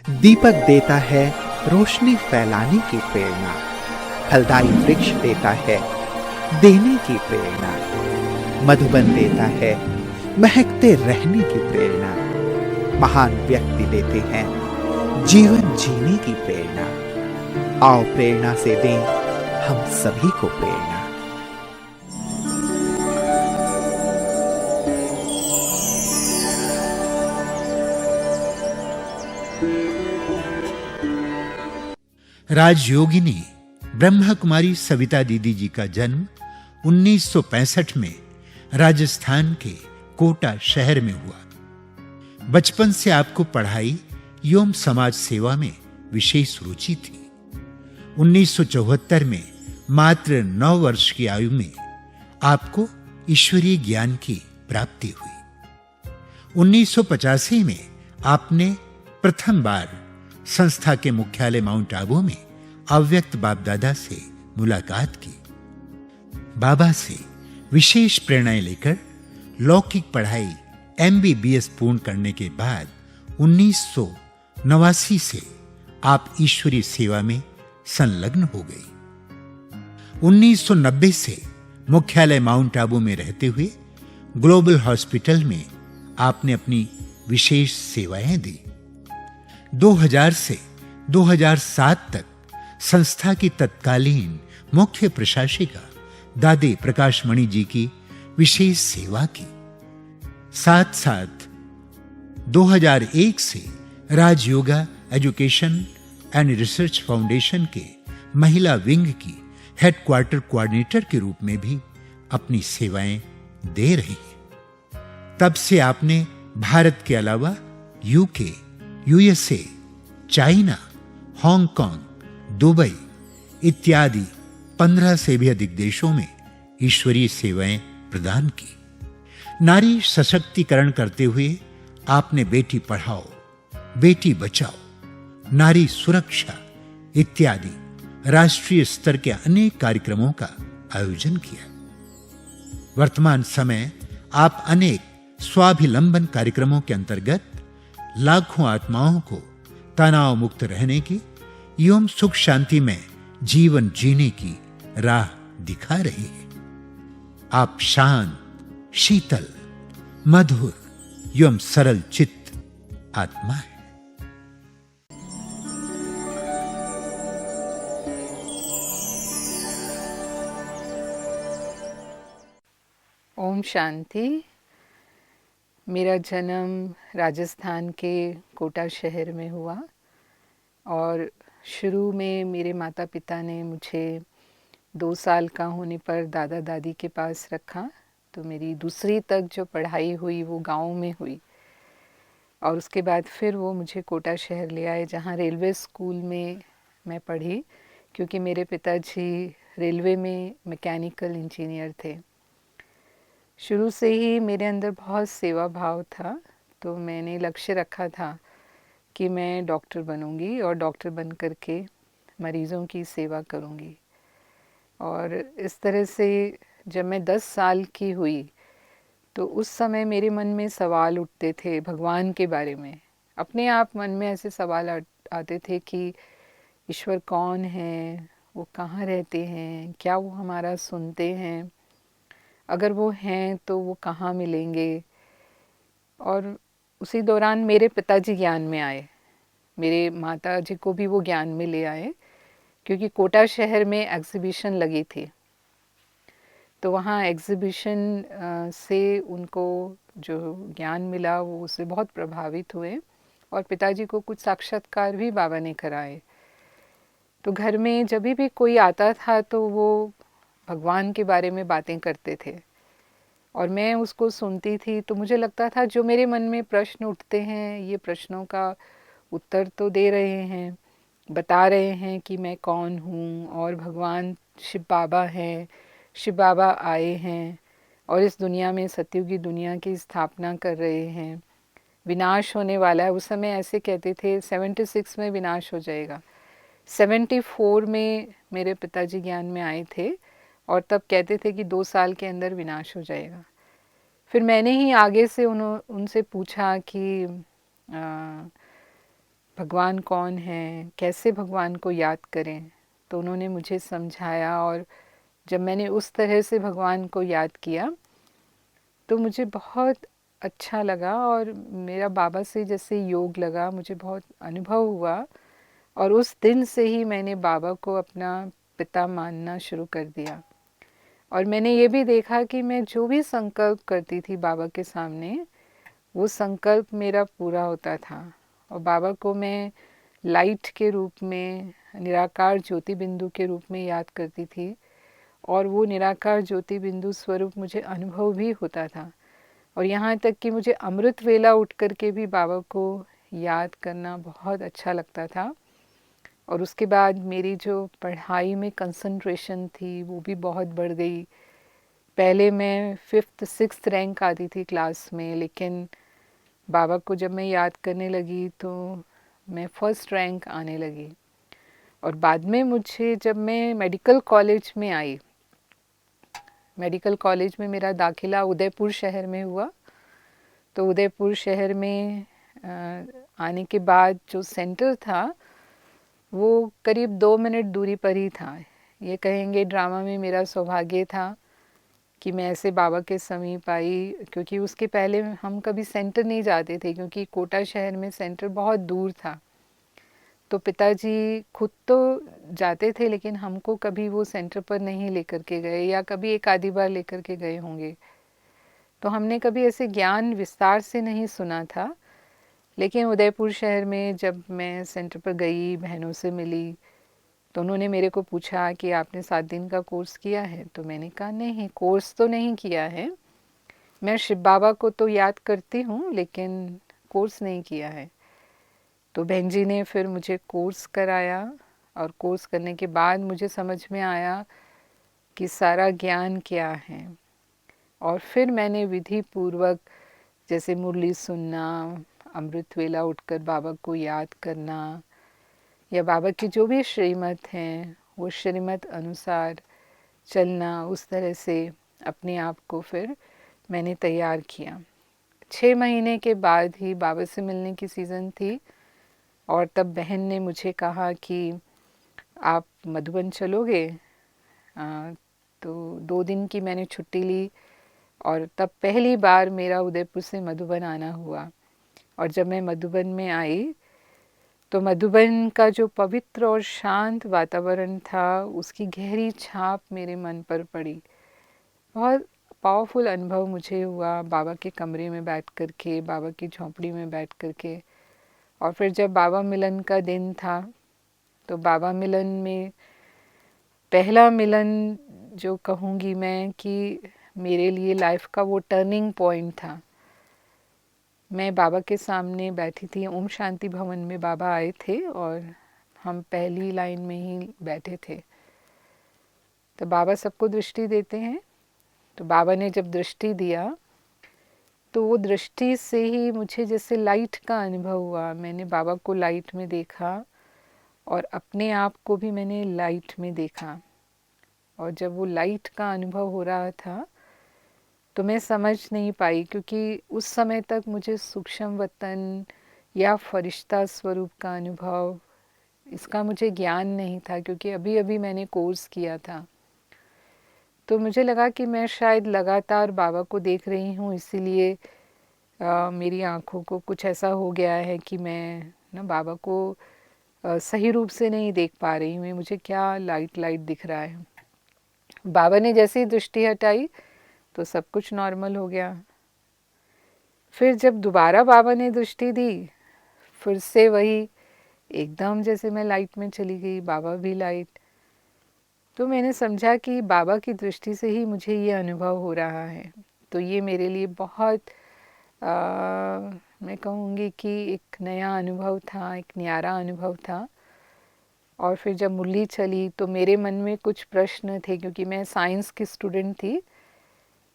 दीपक देता है रोशनी फैलाने की प्रेरणा, फलदायी वृक्ष देता है देने की प्रेरणा, मधुबन देता है महकते रहने की प्रेरणा, महान व्यक्ति देते हैं जीवन जीने की प्रेरणा। आओ प्रेरणा से दें हम सभी को प्रेरणा। राजयोगिनी ब्रह्मा कुमारी सविता दीदी जी का जन्म 1965 में राजस्थान के कोटा शहर में हुआ। बचपन से आपको पढ़ाई एवं समाज सेवा में विशेष रुचि थी। 1974 में मात्र 9 वर्ष की आयु में आपको ईश्वरीय ज्ञान की प्राप्ति हुई। 1985 में आपने प्रथम बार संस्था के मुख्यालय माउंट आबू में अव्यक्त बाप दादा से मुलाकात की। बाबा से विशेष प्रेरणाएं लेकर लौकिक पढ़ाई MBBS पूर्ण करने के बाद 1989 से आप ईश्वरीय सेवा में संलग्न हो गई। 1990 से मुख्यालय माउंट आबू में रहते हुए ग्लोबल हॉस्पिटल में आपने अपनी विशेष सेवाएं दी। 2000 से 2007 तक संस्था की तत्कालीन मुख्य प्रशासिका दादी प्रकाश मणि जी की विशेष सेवा की। साथ साथ 2001 से Rajyoga education and research foundation के महिला विंग की हेडक्वार्टर कोऑर्डिनेटर के रूप में भी अपनी सेवाएं दे रही हैं। तब से आपने भारत के अलावा UK, USA, China, Hong Kong, Dubai इत्यादि 15 से भी अधिक देशों में ईश्वरीय सेवाएं प्रदान की। नारी सशक्तिकरण करते हुए आपने बेटी पढ़ाओ, बेटी बचाओ, नारी सुरक्षा इत्यादि राष्ट्रीय स्तर के अनेक कार्यक्रमों का आयोजन किया। वर्तमान समय आप अनेक स्वाभिलंबन कार्यक्रमों के अंतर्गत लाखों आत्माओं को तनाव मुक्त रहने की एवं सुख शांति में जीवन जीने की राह दिखा रही है। आप शांत, शीतल, मधुर एवं सरल चित्त आत्मा है। ओम शांति। मेरा जन्म राजस्थान के कोटा शहर में हुआ और शुरू में मेरे माता पिता ने मुझे 2 साल का होने पर दादा दादी के पास रखा। तो मेरी दूसरी तक जो पढ़ाई हुई वो गांव में हुई और उसके बाद फिर वो मुझे कोटा शहर ले आए, जहाँ रेलवे स्कूल में मैं पढ़ी, क्योंकि मेरे पिताजी रेलवे में मैकेनिकल इंजीनियर थे। शुरू से ही मेरे अंदर बहुत सेवा भाव था, तो मैंने लक्ष्य रखा था कि मैं डॉक्टर बनूंगी और डॉक्टर बन कर के मरीज़ों की सेवा करूंगी। और इस तरह से जब मैं 10 साल की हुई तो उस समय मेरे मन में सवाल उठते थे भगवान के बारे में। अपने आप मन में ऐसे सवाल आते थे कि ईश्वर कौन है, वो कहाँ रहते हैं, क्या वो हमारा सुनते हैं, अगर वो हैं तो वो कहाँ मिलेंगे। और उसी दौरान मेरे पिताजी ज्ञान में आए, मेरे माता जी को भी वो ज्ञान में ले आए, क्योंकि कोटा शहर में एग्ज़िबिशन लगी थी। तो वहाँ एग्ज़िबिशन से उनको जो ज्ञान मिला वो उससे बहुत प्रभावित हुए और पिताजी को कुछ साक्षात्कार भी बाबा ने कराए। तो घर में जब भी कोई आता था तो वो भगवान के बारे में बातें करते थे और मैं उसको सुनती थी। तो मुझे लगता था जो मेरे मन में प्रश्न उठते हैं ये प्रश्नों का उत्तर तो दे रहे हैं, बता रहे हैं कि मैं कौन हूँ, और भगवान शिव बाबा हैं, शिव बाबा आए हैं और इस दुनिया में सतयुगी दुनिया की स्थापना कर रहे हैं। विनाश होने वाला है, उस समय ऐसे कहते थे 76 में विनाश हो जाएगा। 74 में मेरे पिताजी ज्ञान में आए थे और तब कहते थे कि 2 साल के अंदर विनाश हो जाएगा। फिर मैंने ही आगे से उनसे पूछा कि भगवान कौन है, कैसे भगवान को याद करें। तो उन्होंने मुझे समझाया, और जब मैंने उस तरह से भगवान को याद किया तो मुझे बहुत अच्छा लगा, और मेरा बाबा से जैसे योग लगा, मुझे बहुत अनुभव हुआ। और उस दिन से ही मैंने बाबा को अपना पिता मानना शुरू कर दिया। और मैंने ये भी देखा कि मैं जो भी संकल्प करती थी बाबा के सामने, वो संकल्प मेरा पूरा होता था। और बाबा को मैं लाइट के रूप में, निराकार ज्योति बिंदु के रूप में याद करती थी, और वो निराकार ज्योति बिंदु स्वरूप मुझे अनुभव भी होता था। और यहाँ तक कि मुझे अमृत वेला उठ कर के भी बाबा को याद करना बहुत अच्छा लगता था। और उसके बाद मेरी जो पढ़ाई में कंसंट्रेशन थी वो भी बहुत बढ़ गई। पहले मैं 5th 6th रैंक आती थी क्लास में, लेकिन बाबा को जब मैं याद करने लगी तो मैं फर्स्ट रैंक आने लगी। और बाद में मुझे, जब मैं मेडिकल कॉलेज में आई, मेडिकल कॉलेज में मेरा दाखिला उदयपुर शहर में हुआ। तो उदयपुर शहर में आने के बाद जो सेंटर था वो करीब 2 मिनट दूरी पर ही था। ये कहेंगे ड्रामा में मेरा सौभाग्य था कि मैं ऐसे बाबा के समीप आई, क्योंकि उसके पहले हम कभी सेंटर नहीं जाते थे, क्योंकि कोटा शहर में सेंटर बहुत दूर था। तो पिताजी खुद तो जाते थे, लेकिन हमको कभी वो सेंटर पर नहीं लेकर के गए, या कभी एक आधी बार लेकर के गए होंगे। तो हमने कभी ऐसे ज्ञान विस्तार से नहीं सुना था। लेकिन उदयपुर शहर में जब मैं सेंटर पर गई, बहनों से मिली, तो उन्होंने मेरे को पूछा कि आपने 7 दिन का कोर्स किया है। तो मैंने कहा नहीं, कोर्स तो नहीं किया है, मैं शिव बाबा को तो याद करती हूँ, लेकिन कोर्स नहीं किया है। तो बहन जी ने फिर मुझे कोर्स कराया, और कोर्स करने के बाद मुझे समझ में आया कि सारा ज्ञान क्या है। और फिर मैंने विधि पूर्वक जैसे मुरली सुनना, अमृत वेला उठकर बाबा को याद करना, या बाबा की जो भी श्रीमत हैं वो श्रीमत अनुसार चलना, उस तरह से अपने आप को फिर मैंने तैयार किया। 6 महीने के बाद ही बाबा से मिलने की सीज़न थी, और तब बहन ने मुझे कहा कि आप मधुबन चलोगे। तो 2 दिन की मैंने छुट्टी ली, और तब पहली बार मेरा उदयपुर से मधुबन आना हुआ। और जब मैं मधुबन में आई तो मधुबन का जो पवित्र और शांत वातावरण था, उसकी गहरी छाप मेरे मन पर पड़ी। बहुत पावरफुल अनुभव मुझे हुआ बाबा के कमरे में बैठ कर के, बाबा की झोंपड़ी में बैठ कर के। और फिर जब बाबा मिलन का दिन था, तो बाबा मिलन में पहला मिलन जो कहूँगी मैं कि मेरे लिए लाइफ का वो टर्निंग पॉइंट था। मैं बाबा के सामने बैठी थी, ओम शांति भवन में बाबा आए थे, और हम पहली लाइन में ही बैठे थे। तो बाबा सबको दृष्टि देते हैं, तो बाबा ने जब दृष्टि दिया तो वो दृष्टि से ही मुझे जैसे लाइट का अनुभव हुआ। मैंने बाबा को लाइट में देखा, और अपने आप को भी मैंने लाइट में देखा। और जब वो लाइट का अनुभव हो रहा था तो मैं समझ नहीं पाई, क्योंकि उस समय तक मुझे सूक्ष्म वतन या फरिश्ता स्वरूप का अनुभव, इसका मुझे ज्ञान नहीं था, क्योंकि अभी अभी मैंने कोर्स किया था। तो मुझे लगा कि मैं शायद लगातार बाबा को देख रही हूँ, इसीलिए मेरी आँखों को कुछ ऐसा हो गया है कि मैं ना बाबा को सही रूप से नहीं देख पा रही हूँ। मुझे क्या लाइट लाइट दिख रहा है। बाबा ने जैसे ही दृष्टि हटाई तो सब कुछ नॉर्मल हो गया। फिर जब दोबारा बाबा ने दृष्टि दी, फिर से वही एकदम जैसे मैं लाइट में चली गई, बाबा भी लाइट। तो मैंने समझा कि बाबा की दृष्टि से ही मुझे ये अनुभव हो रहा है। तो ये मेरे लिए बहुत मैं कहूँगी कि एक नया अनुभव था, एक न्यारा अनुभव था। और फिर जब मुरली चली तो मेरे मन में कुछ प्रश्न थे, क्योंकि मैं साइंस की स्टूडेंट थी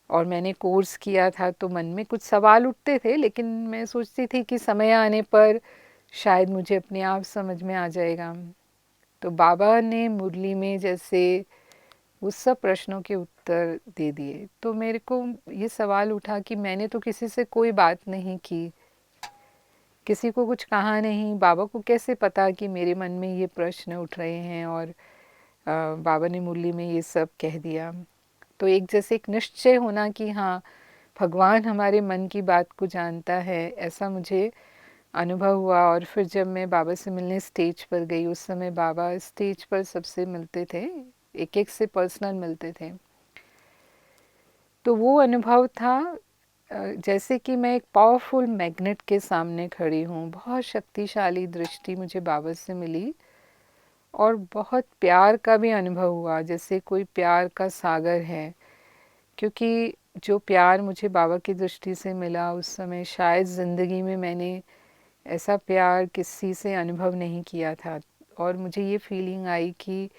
और मैंने कोर्स किया था, तो मन में कुछ सवाल उठते थे, लेकिन मैं सोचती थी कि समय आने पर शायद मुझे अपने आप समझ में आ जाएगा। तो बाबा ने मुरली में जैसे उस सब प्रश्नों के उत्तर दे दिए। तो मेरे को ये सवाल उठा कि मैंने तो किसी से कोई बात नहीं की, किसी को कुछ कहा नहीं। बाबा को कैसे पता कि मेरे मन में ये प्रश्न उठ रहे हैं, और बाबा ने मुरली में ये सब कह दिया। तो एक जैसे एक निश्चय होना कि हाँ, भगवान हमारे मन की बात को जानता है, ऐसा मुझे अनुभव हुआ। और फिर जब मैं बाबा से मिलने स्टेज पर गई, उस समय बाबा स्टेज पर सबसे मिलते थे, एक एक से पर्सनल मिलते थे। तो वो अनुभव था जैसे कि मैं एक पावरफुल मैग्नेट के सामने खड़ी हूँ। बहुत शक्तिशाली दृष्टि मुझे बाबा से मिली, और बहुत प्यार का भी अनुभव हुआ, जैसे कोई प्यार का सागर है। क्योंकि जो प्यार मुझे बाबा की दृष्टि से मिला उस समय, शायद ज़िंदगी में मैंने ऐसा प्यार किसी से अनुभव नहीं किया था। और मुझे ये फीलिंग आई कि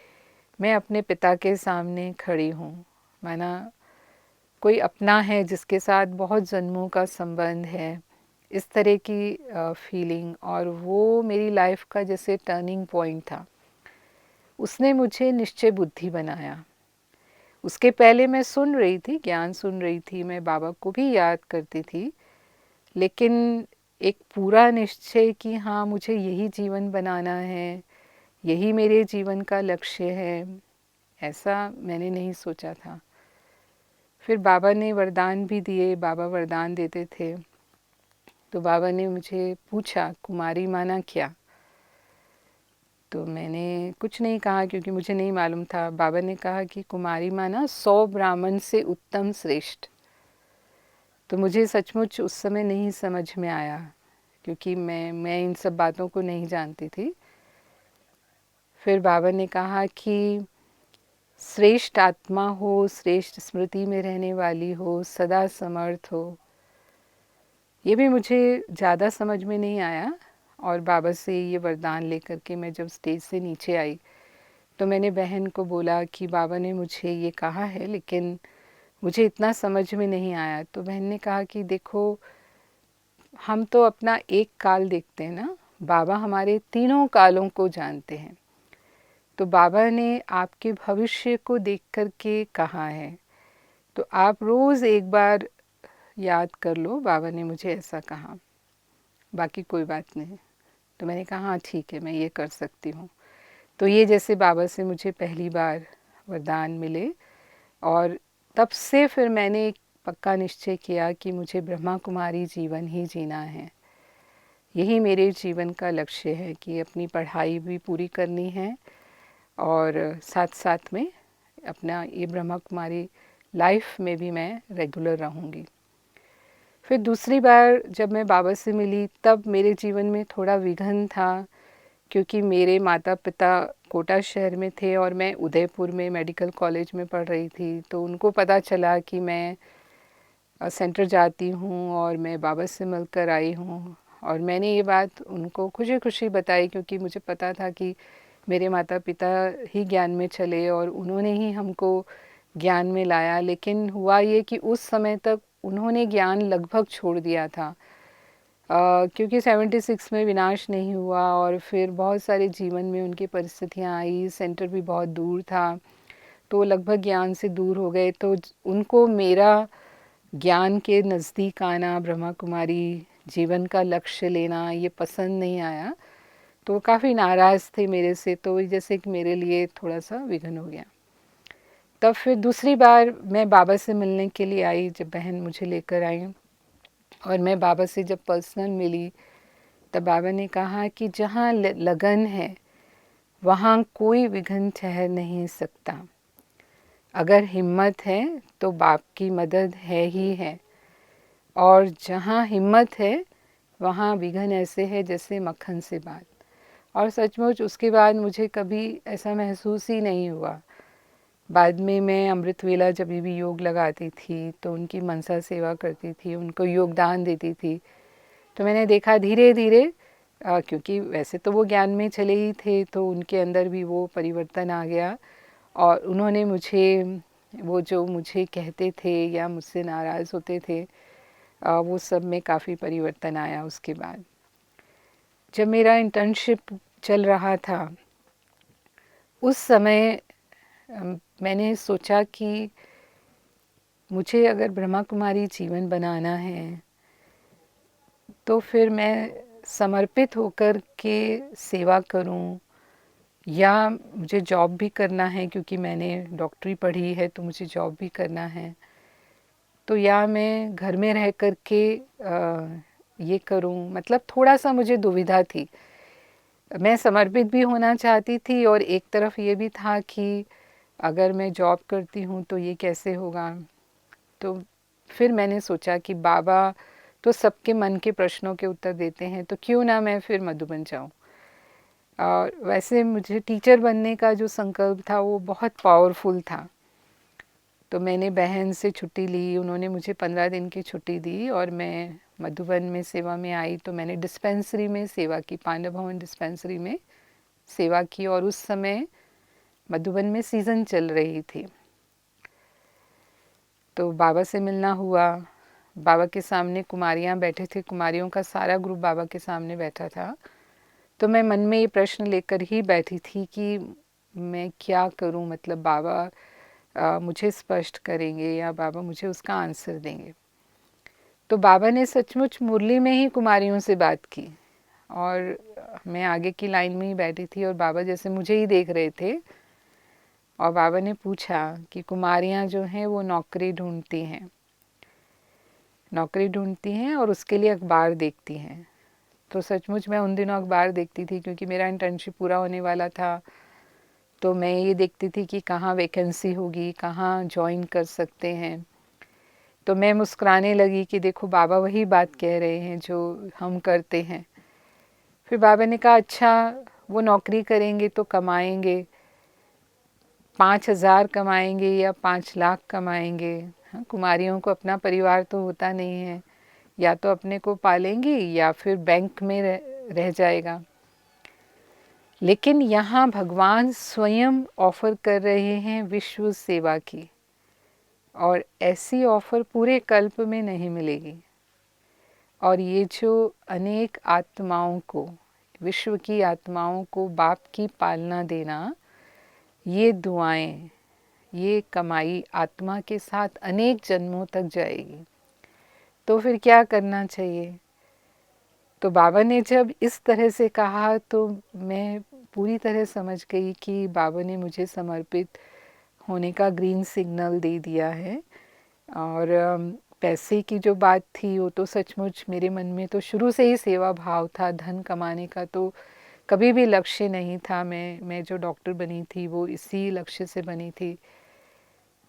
मैं अपने पिता के सामने खड़ी हूँ, माना कोई अपना है जिसके साथ बहुत जन्मों का संबंध है, इस तरह की फीलिंग। और वो मेरी लाइफ का जैसे टर्निंग पॉइंट था। उसने मुझे निश्चय बुद्धि बनाया। उसके पहले मैं सुन रही थी, ज्ञान सुन रही थी, मैं बाबा को भी याद करती थी, लेकिन एक पूरा निश्चय कि हाँ, मुझे यही जीवन बनाना है, यही मेरे जीवन का लक्ष्य है, ऐसा मैंने नहीं सोचा था। फिर बाबा ने वरदान भी दिए। बाबा वरदान देते थे। तो बाबा ने मुझे पूछा, कुमारी माना क्या? तो मैंने कुछ नहीं कहा, क्योंकि मुझे नहीं मालूम था। बाबा ने कहा कि कुमारी माना 100 ब्राह्मण से उत्तम श्रेष्ठ। तो मुझे सचमुच उस समय नहीं समझ में आया, क्योंकि मैं इन सब बातों को नहीं जानती थी। फिर बाबा ने कहा कि श्रेष्ठ आत्मा हो, श्रेष्ठ स्मृति में रहने वाली हो, सदा समर्थ हो। ये भी मुझे ज़्यादा समझ में नहीं आया। और बाबा से ये वरदान लेकर के मैं जब स्टेज से नीचे आई, तो मैंने बहन को बोला कि बाबा ने मुझे ये कहा है, लेकिन मुझे इतना समझ में नहीं आया। तो बहन ने कहा कि देखो, हम तो अपना एक काल देखते हैं ना, बाबा हमारे तीनों कालों को जानते हैं। तो बाबा ने आपके भविष्य को देख कर के कहा है, तो आप रोज़ एक बार याद कर लो, बाबा ने मुझे ऐसा कहा, बाकी कोई बात नहीं। तो मैंने कहा हाँ ठीक है, मैं ये कर सकती हूँ। तो ये जैसे बाबा से मुझे पहली बार वरदान मिले, और तब से फिर मैंने एक पक्का निश्चय किया कि मुझे ब्रह्मा कुमारी जीवन ही जीना है। यही मेरे जीवन का लक्ष्य है कि अपनी पढ़ाई भी पूरी करनी है, और साथ साथ में अपना ये ब्रह्मा कुमारी लाइफ में भी मैं रेगुलर रहूँगी। फिर दूसरी बार जब मैं बाबा से मिली, तब मेरे जीवन में थोड़ा विघन था, क्योंकि मेरे माता पिता कोटा शहर में थे और मैं उदयपुर में मेडिकल कॉलेज में पढ़ रही थी। तो उनको पता चला कि मैं सेंटर जाती हूँ और मैं बाबा से मिलकर आई हूँ, और मैंने ये बात उनको खुशी खुशी बताई, क्योंकि मुझे पता था कि मेरे माता पिता ही ज्ञान में चले और उन्होंने ही हमको ज्ञान में लाया। लेकिन हुआ ये कि उस समय तक उन्होंने ज्ञान लगभग छोड़ दिया था, क्योंकि 76 में विनाश नहीं हुआ, और फिर बहुत सारे जीवन में उनकी परिस्थितियाँ आई, सेंटर भी बहुत दूर था, तो लगभग ज्ञान से दूर हो गए। तो उनको मेरा ज्ञान के नज़दीक आना, ब्रह्मा कुमारी जीवन का लक्ष्य लेना, ये पसंद नहीं आया। तो काफ़ी नाराज़ थे मेरे से, तो जैसे कि मेरे लिए थोड़ा सा विघन हो गया। तब फिर दूसरी बार मैं बाबा से मिलने के लिए आई, जब बहन मुझे लेकर आई, और मैं बाबा से जब पर्सनल मिली, तब बाबा ने कहा कि जहाँ लगन है वहाँ कोई विघन ठहर नहीं सकता। अगर हिम्मत है तो बाप की मदद है ही है, और जहाँ हिम्मत है वहाँ विघन ऐसे है जैसे मक्खन से बाल। और सचमुच उसके बाद मुझे कभी ऐसा महसूस ही नहीं हुआ। बाद में मैं अमृत वेला जब भी योग लगाती थी, तो उनकी मनसा सेवा करती थी, उनको योगदान देती थी, तो मैंने देखा धीरे धीरे, क्योंकि वैसे तो वो ज्ञान में चले ही थे, तो उनके अंदर भी वो परिवर्तन आ गया, और उन्होंने मुझे वो जो मुझे कहते थे या मुझसे नाराज़ होते थे, वो सब में काफ़ी परिवर्तन आया। उसके बाद जब मेरा इंटर्नशिप चल रहा था, उस समय मैंने सोचा कि मुझे अगर ब्रह्मा कुमारी जीवन बनाना है, तो फिर मैं समर्पित होकर के सेवा करूं, या मुझे जॉब भी करना है क्योंकि मैंने डॉक्टरी पढ़ी है तो मुझे जॉब भी करना है, तो या मैं घर में रह कर के ये करूं। मतलब थोड़ा सा मुझे दुविधा थी। मैं समर्पित भी होना चाहती थी और एक तरफ ये भी था कि अगर मैं जॉब करती हूँ तो ये कैसे होगा। तो फिर मैंने सोचा कि बाबा तो सबके मन के प्रश्नों के उत्तर देते हैं, तो क्यों ना मैं फिर मधुबन जाऊँ। और वैसे मुझे टीचर बनने का जो संकल्प था वो बहुत पावरफुल था। तो मैंने बहन से छुट्टी ली, उन्होंने मुझे 15 दिन की छुट्टी दी और मैं मधुबन में सेवा में आई। तो मैंने डिस्पेंसरी में सेवा की, पांडव भवन डिस्पेंसरी में सेवा की। और उस समय मधुबन में सीज़न चल रही थी। तो बाबा से मिलना हुआ। बाबा के सामने कुमारियाँ बैठे थे, कुमारियों का सारा ग्रुप बाबा के सामने बैठा था। तो मैं मन में ये प्रश्न लेकर ही बैठी थी कि मैं क्या करूं, मतलब बाबा मुझे स्पष्ट करेंगे या बाबा मुझे उसका आंसर देंगे। तो बाबा ने सचमुच मुरली में ही कुमारियों से बात की और मैं आगे की लाइन में ही बैठी थी और बाबा जैसे मुझे ही देख रहे थे। और बाबा ने पूछा कि कुमारियाँ जो हैं वो नौकरी ढूंढती हैं और उसके लिए अखबार देखती हैं। तो सचमुच मैं उन दिनों अखबार देखती थी क्योंकि मेरा इंटर्नशिप पूरा होने वाला था। तो मैं ये देखती थी कि कहाँ वैकेंसी होगी, कहाँ ज्वाइन कर सकते हैं। तो मैं मुस्कुराने लगी कि देखो बाबा वही बात कह रहे हैं जो हम करते हैं। फिर बाबा ने कहा अच्छा वो नौकरी करेंगे तो कमाएंगे, 5,000 कमाएंगे या 5 लाख कमाएंगे। हाँ, कुमारियों को अपना परिवार तो होता नहीं है, या तो अपने को पालेंगी या फिर बैंक में रह जाएगा। लेकिन यहाँ भगवान स्वयं ऑफर कर रहे हैं विश्व सेवा की, और ऐसी ऑफर पूरे कल्प में नहीं मिलेगी। और ये जो अनेक आत्माओं को, विश्व की आत्माओं को बाप की पालना देना, ये दुआएं, ये कमाई आत्मा के साथ अनेक जन्मों तक जाएगी। तो फिर क्या करना चाहिए। तो बाबा ने जब इस तरह से कहा तो मैं पूरी तरह समझ गई कि बाबा ने मुझे समर्पित होने का ग्रीन सिग्नल दे दिया है। और पैसे की जो बात थी वो तो सचमुच मेरे मन में तो शुरू से ही सेवा भाव था। धन कमाने का तो कभी भी लक्ष्य नहीं था। मैं जो डॉक्टर बनी थी वो इसी लक्ष्य से बनी थी,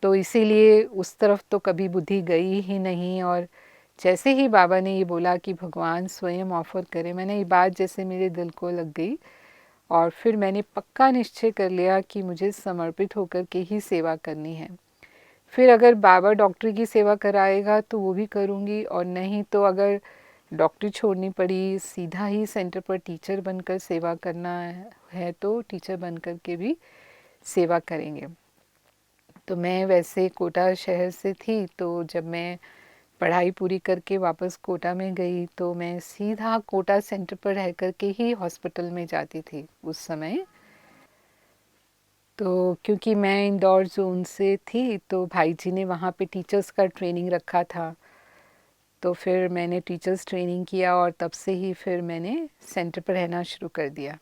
तो इसीलिए उस तरफ तो कभी बुद्धि गई ही नहीं। और जैसे ही बाबा ने ये बोला कि भगवान स्वयं ऑफ़र करे, मैंने ये बात जैसे मेरे दिल को लग गई। और फिर मैंने पक्का निश्चय कर लिया कि मुझे समर्पित होकर के ही सेवा करनी है। फिर अगर बाबा डॉक्टरी की सेवा कराएगा तो वो भी करूँगी, और नहीं तो अगर डॉक्टरी छोड़नी पड़ी, सीधा ही सेंटर पर टीचर बनकर सेवा करना है तो टीचर बनकर के भी सेवा करेंगे। तो मैं वैसे कोटा शहर से थी, तो जब मैं पढ़ाई पूरी करके वापस कोटा में गई तो मैं सीधा कोटा सेंटर पर रह कर के ही हॉस्पिटल में जाती थी उस समय। तो क्योंकि मैं इंदौर जोन से थी तो भाई जी ने वहाँ पे टीचर्स का ट्रेनिंग रखा था, तो फिर मैंने टीचर्स ट्रेनिंग किया और तब से ही फिर मैंने सेंटर पर रहना शुरू कर दिया।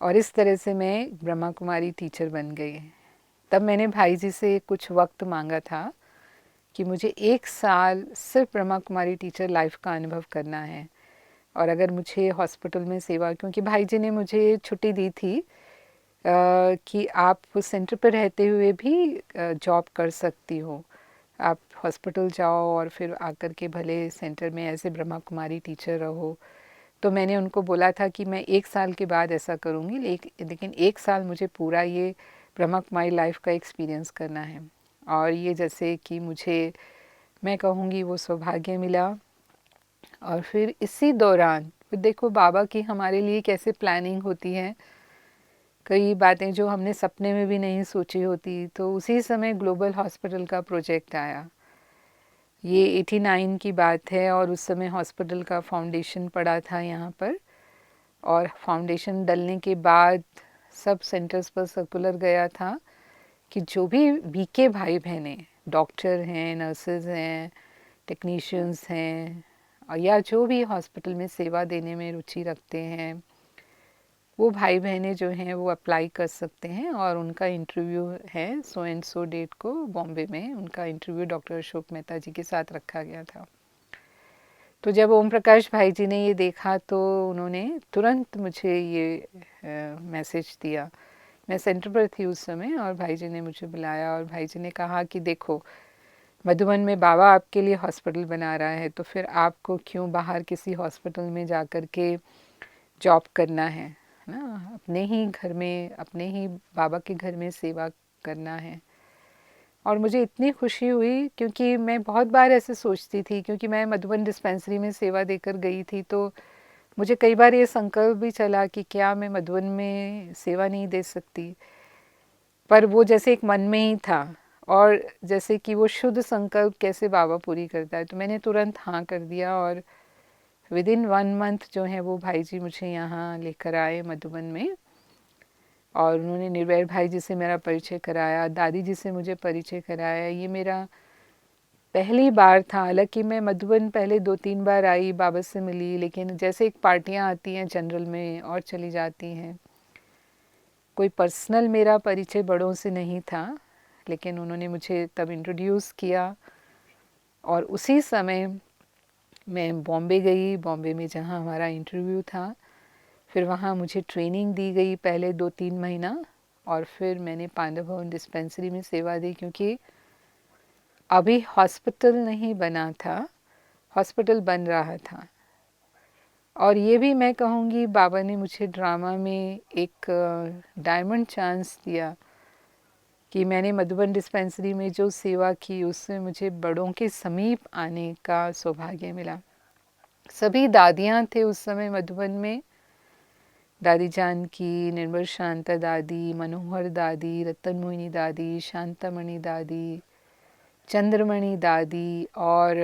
और इस तरह से मैं ब्रह्मा कुमारी टीचर बन गई। तब मैंने भाई जी से कुछ वक्त मांगा था कि मुझे 1 साल सिर्फ ब्रह्मा कुमारी टीचर लाइफ का अनुभव करना है। और अगर मुझे हॉस्पिटल में सेवा, क्योंकि भाई जी ने मुझे छुट्टी दी थी कि आप सेंटर पर रहते हुए भी जॉब कर सकती हो, आप हॉस्पिटल जाओ और फिर आकर के भले सेंटर में ऐसे ब्रह्मा कुमारी टीचर रहो। तो मैंने उनको बोला था कि मैं 1 साल के बाद ऐसा करूँगी, लेकिन 1 साल मुझे पूरा ये ब्रह्मा कुमारी लाइफ का एक्सपीरियंस करना है। और ये जैसे कि मुझे, मैं कहूँगी वो सौभाग्य मिला। और फिर इसी दौरान फिर देखो बाबा की हमारे लिए कैसे प्लानिंग होती है, कई बातें जो हमने सपने में भी नहीं सोची होती। तो उसी समय ग्लोबल हॉस्पिटल का प्रोजेक्ट आया। ये 89 की बात है और उस समय हॉस्पिटल का फाउंडेशन पड़ा था यहाँ पर। और फाउंडेशन डलने के बाद सब सेंटर्स पर सर्कुलर गया था कि जो भी बीके भाई बहनें, डॉक्टर हैं, नर्सेज हैं, टेक्नीशियंस हैं, या जो भी हॉस्पिटल में सेवा देने में रुचि रखते हैं, वो भाई बहनें जो हैं वो अप्लाई कर सकते हैं। और उनका इंटरव्यू है सो एंड सो डेट को बॉम्बे में। उनका इंटरव्यू डॉक्टर अशोक मेहता जी के साथ रखा गया था। तो जब ओम प्रकाश भाई जी ने ये देखा तो उन्होंने तुरंत मुझे ये मैसेज दिया। मैं सेंटर पर थी उस समय और भाई जी ने मुझे बुलाया और भाई जी ने कहा कि देखो, मधुबन में बाबा आपके लिए हॉस्पिटल बना रहा है, तो फिर आपको क्यों बाहर किसी हॉस्पिटल में जा कर के जॉब करना है ना, अपने ही घर में, अपने ही बाबा के घर में सेवा करना है। और मुझे इतनी खुशी हुई क्योंकि मैं बहुत बार ऐसे सोचती थी, क्योंकि मैं मधुबन डिस्पेंसरी में सेवा देकर गई थी, तो मुझे कई बार ये संकल्प भी चला कि क्या मैं मधुबन में सेवा नहीं दे सकती। पर वो जैसे एक मन में ही था, और जैसे कि वो शुद्ध संकल्प कैसे बाबा पूरी करता है, तो मैंने तुरंत हाँ कर दिया। और विदिन 1 मंथ जो है वो भाई जी मुझे यहाँ लेकर आए मधुबन में, और उन्होंने निर्वैर भाई जी से मेरा परिचय कराया, दादी जी से मुझे परिचय कराया। ये मेरा पहली बार था। हालांकि मैं मधुबन पहले 2-3 बार आई, बाबा से मिली, लेकिन जैसे एक पार्टियाँ आती हैं जनरल में और चली जाती हैं, कोई पर्सनल मेरा परिचय बड़ों से नहीं था। लेकिन उन्होंने मुझे तब इंट्रोड्यूस किया और उसी समय मैं बॉम्बे गई। बॉम्बे में जहाँ हमारा इंटरव्यू था, फिर वहाँ मुझे ट्रेनिंग दी गई पहले 2-3 महीना, और फिर मैंने पांडव भवन डिस्पेंसरी में सेवा दी, क्योंकि अभी हॉस्पिटल नहीं बना था, हॉस्पिटल बन रहा था। और ये भी मैं कहूँगी बाबा ने मुझे ड्रामा में एक डायमंड चांस दिया कि मैंने मधुबन डिस्पेंसरी में जो सेवा की उससे मुझे बड़ों के समीप आने का सौभाग्य मिला। सभी दादियाँ थे उस समय मधुबन में, दादी जानकी, निर्मल शांता दादी, मनोहर दादी, रतन मोहिनी दादी, शांतामणि दादी, चंद्रमणि दादी और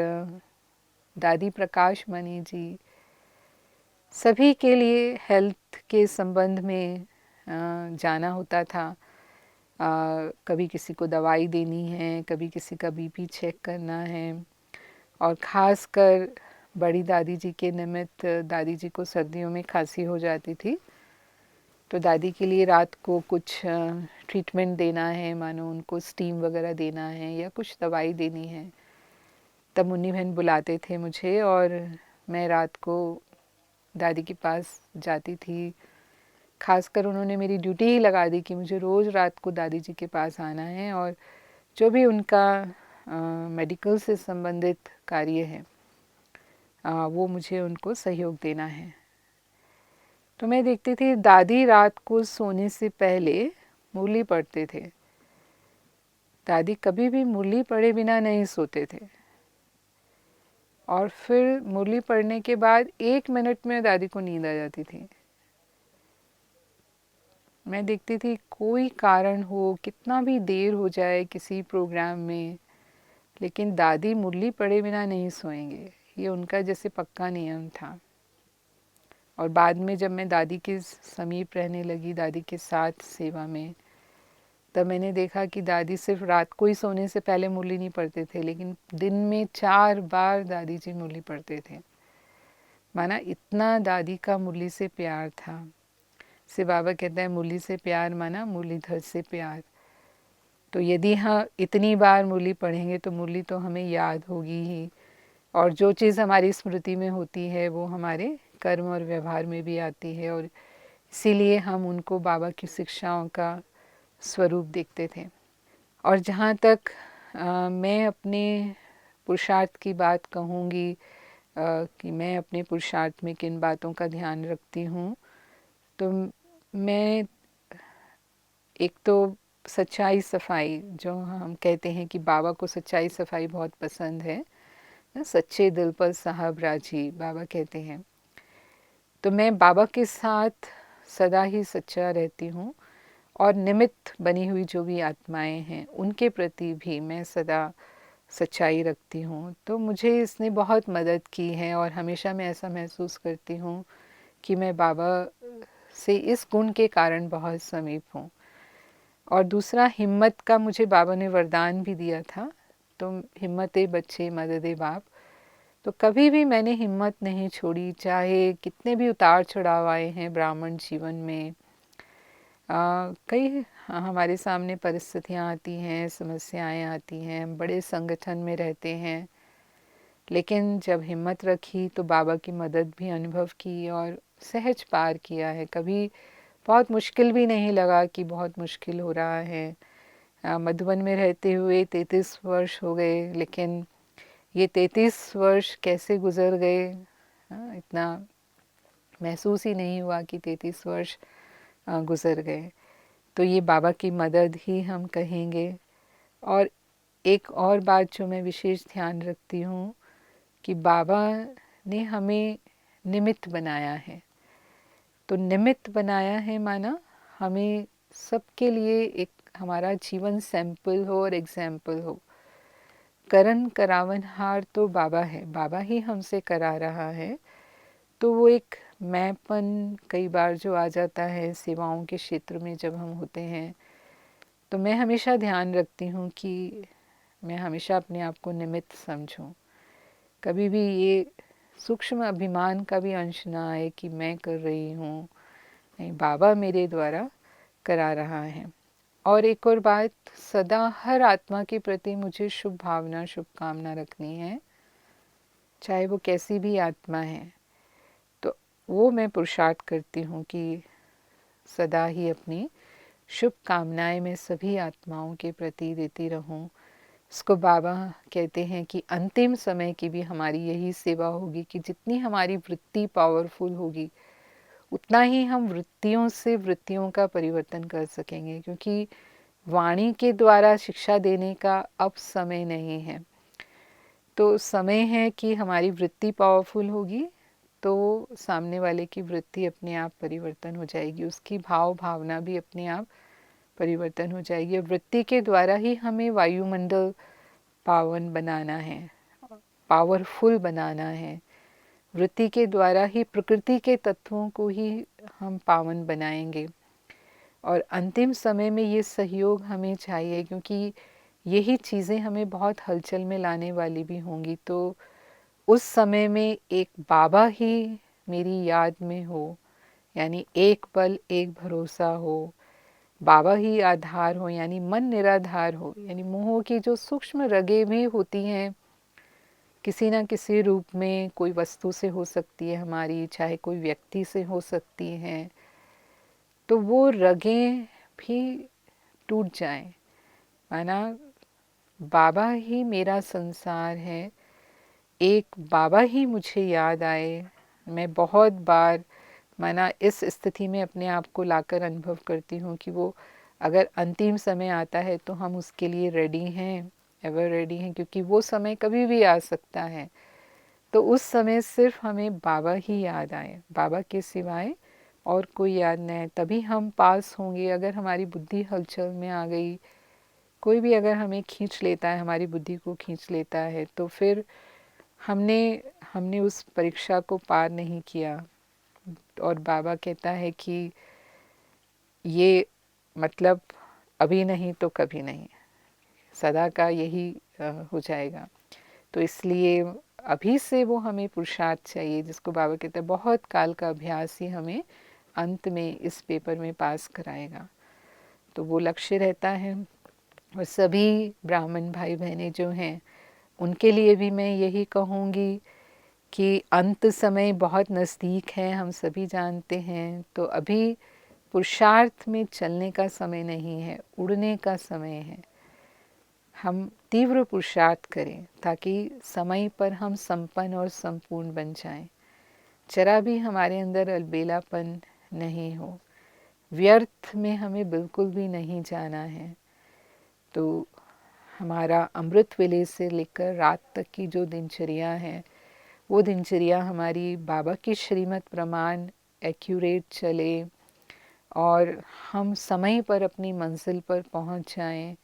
दादी प्रकाश मणि जी। सभी के लिए हेल्थ के संबंध में जाना होता था। कभी किसी को दवाई देनी है, कभी किसी का बीपी चेक करना है, और ख़ास कर बड़ी दादी जी के निमित्त दादी जी को सर्दियों में खांसी हो जाती थी, तो दादी के लिए रात को कुछ ट्रीटमेंट देना है, मानो उनको स्टीम वगैरह देना है या कुछ दवाई देनी है, तब मुन्नी बहन बुलाते थे मुझे और मैं रात को दादी के पास जाती थी। खासकर उन्होंने मेरी ड्यूटी ही लगा दी कि मुझे रोज़ रात को दादी जी के पास आना है और जो भी उनका मेडिकल से संबंधित कार्य है वो मुझे उनको सहयोग देना है। तो मैं देखती थी दादी रात को सोने से पहले मुरली पढ़ते थे। दादी कभी भी मुरली पढ़े बिना नहीं सोते थे, और फिर मुरली पढ़ने के बाद 1 मिनट में दादी को नींद आ जाती थी। मैं देखती थी कोई कारण हो, कितना भी देर हो जाए किसी प्रोग्राम में, लेकिन दादी मुरली पढ़े बिना नहीं सोएंगे, ये उनका जैसे पक्का नियम था। और बाद में जब मैं दादी के समीप रहने लगी, दादी के साथ सेवा में, तब मैंने देखा कि दादी सिर्फ रात को ही सोने से पहले मुरली नहीं पढ़ते थे, लेकिन दिन में 4 बार दादी जी मुरली पढ़ते थे। माना इतना दादी का मुरली से प्यार था। से बाबा कहता है मुरली से प्यार माना मुरलीधर से प्यार। तो यदि हाँ इतनी बार मुरली पढ़ेंगे तो मुरली तो हमें याद होगी ही, और जो चीज़ हमारी स्मृति में होती है वो हमारे कर्म और व्यवहार में भी आती है, और इसीलिए हम उनको बाबा की शिक्षाओं का स्वरूप देखते थे। और जहाँ तक मैं अपने पुरुषार्थ की बात कहूँगी कि मैं अपने पुरुषार्थ में किन बातों का ध्यान रखती हूँ, तो मैं एक तो सच्चाई सफाई, जो हम कहते हैं कि बाबा को सच्चाई सफाई बहुत पसंद है, सच्चे दिल पर साहब राजी बाबा कहते हैं, तो मैं बाबा के साथ सदा ही सच्चा रहती हूँ। और निमित्त बनी हुई जो भी आत्माएं हैं उनके प्रति भी मैं सदा सच्चाई रखती हूँ। तो मुझे इसने बहुत मदद की है, और हमेशा मैं ऐसा महसूस करती हूँ कि मैं बाबा से इस गुण के कारण बहुत समीप हूँ। और दूसरा, हिम्मत का मुझे बाबा ने वरदान भी दिया था। तो हिम्मते बच्चे मददे बाप, तो कभी भी मैंने हिम्मत नहीं छोड़ी, चाहे कितने भी उतार चढ़ाव आए हैं ब्राह्मण जीवन में। कई हमारे सामने परिस्थितियाँ आती हैं, समस्याएं आती हैं, हम बड़े संगठन में रहते हैं, लेकिन जब हिम्मत रखी तो बाबा की मदद भी अनुभव की और सहज पार किया है। कभी बहुत मुश्किल भी नहीं लगा कि बहुत मुश्किल हो रहा है। मधुबन में रहते हुए 33 वर्ष हो गए, लेकिन ये 33 वर्ष कैसे गुजर गए, इतना महसूस ही नहीं हुआ कि 33 वर्ष गुजर गए। तो ये बाबा की मदद ही हम कहेंगे। और एक और बात जो मैं विशेष ध्यान रखती हूँ कि बाबा ने हमें निमित्त बनाया है। तो निमित्त बनाया है माना हमें सबके लिए एक हमारा जीवन सैंपल हो और एग्जाम्पल हो। करन करावनहार तो बाबा है, बाबा ही हमसे करा रहा है। तो वो एक मैंपन कई बार जो आ जाता है सेवाओं के क्षेत्र में जब हम होते हैं, तो मैं हमेशा ध्यान रखती हूँ कि मैं हमेशा अपने आप को निमित्त समझूं। कभी भी ये सूक्ष्म अभिमान का भी अंश ना आए कि मैं कर रही हूँ, नहीं, बाबा मेरे द्वारा करा रहा है। और एक और बात, सदा हर आत्मा के प्रति मुझे शुभ भावना शुभकामना रखनी है, चाहे वो कैसी भी आत्मा है। तो वो मैं पुरुषार्थ करती हूँ कि सदा ही अपनी शुभकामनाएं मैं सभी आत्माओं के प्रति देती रहूं। इसको बाबा कहते हैं कि अंतिम समय की भी हमारी यही सेवा होगी कि जितनी हमारी वृत्ति पावरफुल होगी, उतना ही हम वृत्तियों से वृत्तियों का परिवर्तन कर सकेंगे, क्योंकि वाणी के द्वारा शिक्षा देने का अब समय नहीं है। तो समय है कि हमारी वृत्ति पावरफुल होगी तो सामने वाले की वृत्ति अपने आप परिवर्तन हो जाएगी, उसकी भाव भावना भी अपने आप परिवर्तन हो जाएगी। और वृत्ति के द्वारा ही हमें वायुमंडल पावन बनाना है, पावरफुल बनाना है। वृत्ति के द्वारा ही प्रकृति के तत्वों को ही हम पावन बनाएंगे। और अंतिम समय में ये सहयोग हमें चाहिए, क्योंकि यही चीज़ें हमें बहुत हलचल में लाने वाली भी होंगी। तो उस समय में एक बाबा ही मेरी याद में हो, यानी एक बल एक भरोसा हो, बाबा ही आधार हो, यानी मन निराधार हो, यानी मोह की जो सूक्ष्म रगें भी होती हैं किसी ना किसी रूप में, कोई वस्तु से हो सकती है हमारी, चाहे कोई व्यक्ति से हो सकती हैं, तो वो रगें भी टूट जाएं। माना बाबा ही मेरा संसार है, एक बाबा ही मुझे याद आए। मैं बहुत बार माना इस स्थिति में अपने आप को लाकर अनुभव करती हूँ कि वो अगर अंतिम समय आता है तो हम उसके लिए रेडी हैं, एवर रेडी हैं, क्योंकि वो समय कभी भी आ सकता है। तो उस समय सिर्फ हमें बाबा ही याद आए, बाबा के सिवाय और कोई याद नहीं, तभी हम पास होंगे। अगर हमारी बुद्धि हलचल में आ गई, कोई भी अगर हमें खींच लेता है, हमारी बुद्धि को खींच लेता है, तो फिर हमने हमने उस परीक्षा को पार नहीं किया। और बाबा कहता है कि ये मतलब अभी नहीं तो कभी नहीं, सदा का यही हो जाएगा। तो इसलिए अभी से वो हमें पुरुषार्थ चाहिए, जिसको बाबा कहते हैं बहुत काल का अभ्यास ही हमें अंत में इस पेपर में पास कराएगा। तो वो लक्ष्य रहता है। और सभी ब्राह्मण भाई बहनें जो हैं उनके लिए भी मैं यही कहूँगी कि अंत समय बहुत नज़दीक है, हम सभी जानते हैं। तो अभी पुरुषार्थ में चलने का समय नहीं है, उड़ने का समय है। हम तीव्र पुरुषार्थ करें ताकि समय पर हम संपन्न और संपूर्ण बन जाएं, जरा भी हमारे अंदर अलबेलापन नहीं हो, व्यर्थ में हमें बिल्कुल भी नहीं जाना है। तो हमारा अमृत वेले से लेकर रात तक की जो दिनचर्या है, वो दिनचर्या हमारी बाबा की श्रीमत प्रमाण एक्यूरेट चले और हम समय पर अपनी मंजिल पर पहुंच जाएं।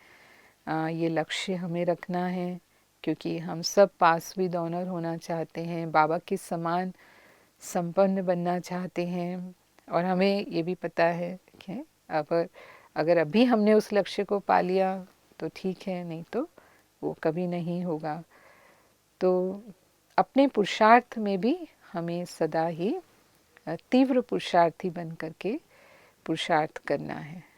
ये लक्ष्य हमें रखना है, क्योंकि हम सब पास विद ऑनर होना चाहते हैं, बाबा के समान संपन्न बनना चाहते हैं। और हमें ये भी पता है कि अगर अभी हमने उस लक्ष्य को पा लिया तो ठीक है, नहीं तो वो कभी नहीं होगा। तो अपने पुरुषार्थ में भी हमें सदा ही तीव्र पुरुषार्थी बन करके पुरुषार्थ करना है।